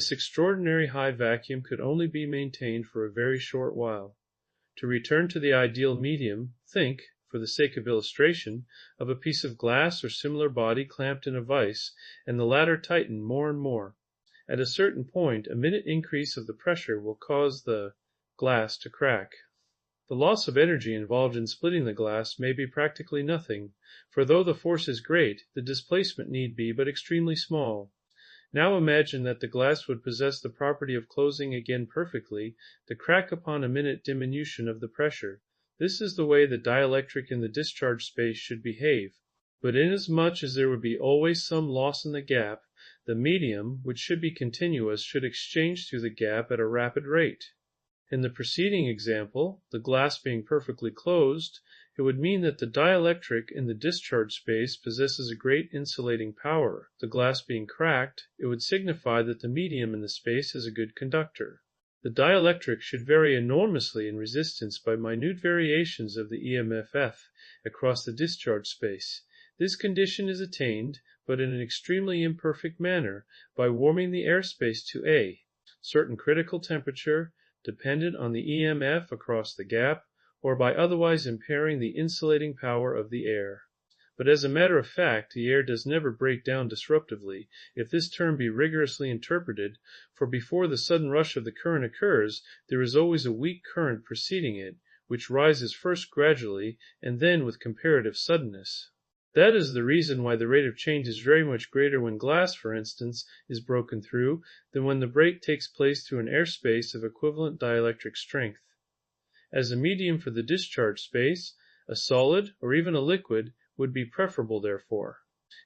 This extraordinary high vacuum could only be maintained for a very short while. To return to the ideal medium, think, for the sake of illustration, of a piece of glass or similar body clamped in a vise, and the latter tightened more and more. At a certain point, a minute increase of the pressure will cause the glass to crack. The loss of energy involved in splitting the glass may be practically nothing, for though the force is great, the displacement need be but extremely small. Now imagine that the glass would possess the property of closing again perfectly, the crack upon a minute diminution of the pressure. This is the way the dielectric in the discharge space should behave. But inasmuch as there would be always some loss in the gap, the medium, which should be continuous, should exchange through the gap at a rapid rate. In the preceding example, the glass being perfectly closed, it would mean that the dielectric in the discharge space possesses a great insulating power. The glass being cracked, it would signify that the medium in the space is a good conductor. The dielectric should vary enormously in resistance by minute variations of the EMF F across the discharge space. This condition is attained, but in an extremely imperfect manner, by warming the airspace to A, certain critical temperature, dependent on the EMF across the gap, or by otherwise impairing the insulating power of the air. But as a matter of fact, the air does never break down disruptively, if this term be rigorously interpreted, for before the sudden rush of the current occurs, there is always a weak current preceding it, which rises first gradually, and then with comparative suddenness. That is the reason why the rate of change is very much greater when glass, for instance, is broken through, than when the break takes place through an airspace of equivalent dielectric strength. As a medium for the discharge space, a solid, or even a liquid, would be preferable therefore.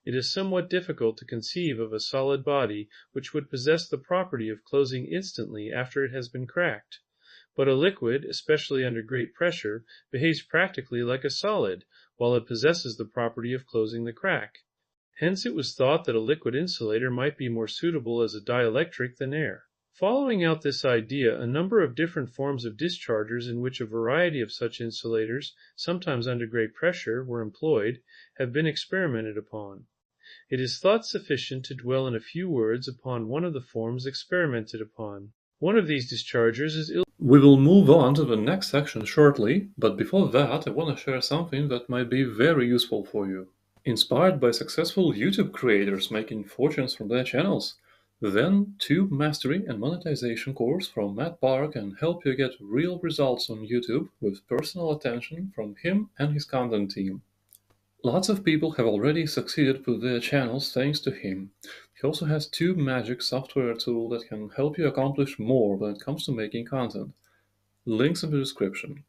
It is somewhat difficult to conceive of a solid body which would possess the property of closing instantly after it has been cracked. But a liquid, especially under great pressure, behaves practically like a solid, while it possesses the property of closing the crack. Hence it was thought that a liquid insulator might be more suitable as a dielectric than air. Following out this idea, a number of different forms of dischargers in which a variety of such insulators, sometimes under great pressure, were employed, have been experimented upon. It is thought sufficient to dwell in a few words upon one of the forms experimented upon. One of these dischargers is We will move on to the next section shortly, but before that I want to share something that might be very useful for you. Inspired by successful YouTube creators making fortunes from their channels, then Tube Mastery and Monetization course from Matt Parr can help you get real results on YouTube with personal attention from him and his content team. Lots of people have already succeeded with their channels thanks to him. He also has Tube Magic software tool that can help you accomplish more when it comes to making content. Links in the description.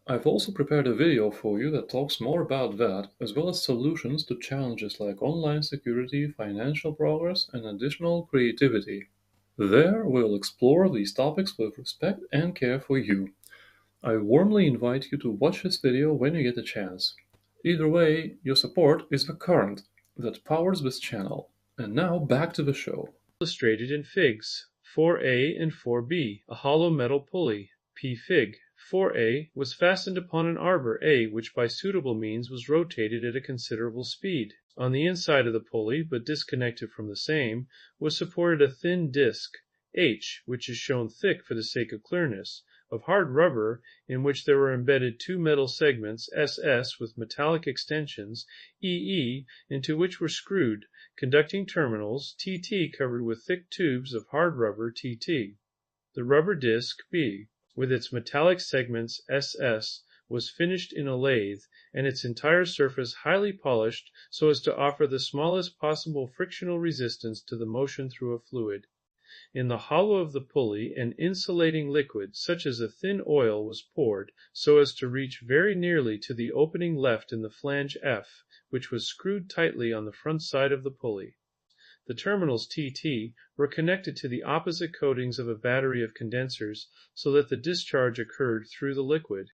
I've also prepared a video for you that talks more about that, as well as solutions to challenges like online security, financial progress, and additional creativity. There, we'll explore these topics with respect and care for you. I warmly invite you to watch this video when you get a chance. Either way, your support is the current that powers this channel. And now back to the show. Illustrated in figs 4a and 4b, a hollow metal pulley, P fig. 4a was fastened upon an arbor A which by suitable means was rotated at a considerable speed. On the inside of the pulley, but disconnected from the same, was supported a thin disc, H, which is shown thick for the sake of clearness, of hard rubber in which there were embedded two metal segments, SS, with metallic extensions, EE, into which were screwed, conducting terminals, TT, covered with thick tubes of hard rubber, TT. The rubber disc, B, with its metallic segments, SS, was finished in a lathe, and its entire surface highly polished so as to offer the smallest possible frictional resistance to the motion through a fluid. In the hollow of the pulley an insulating liquid, such as a thin oil, was poured, so as to reach very nearly to the opening left in the flange F, which was screwed tightly on the front side of the pulley. The terminals TT were connected to the opposite coatings of a battery of condensers so that the discharge occurred through the liquid.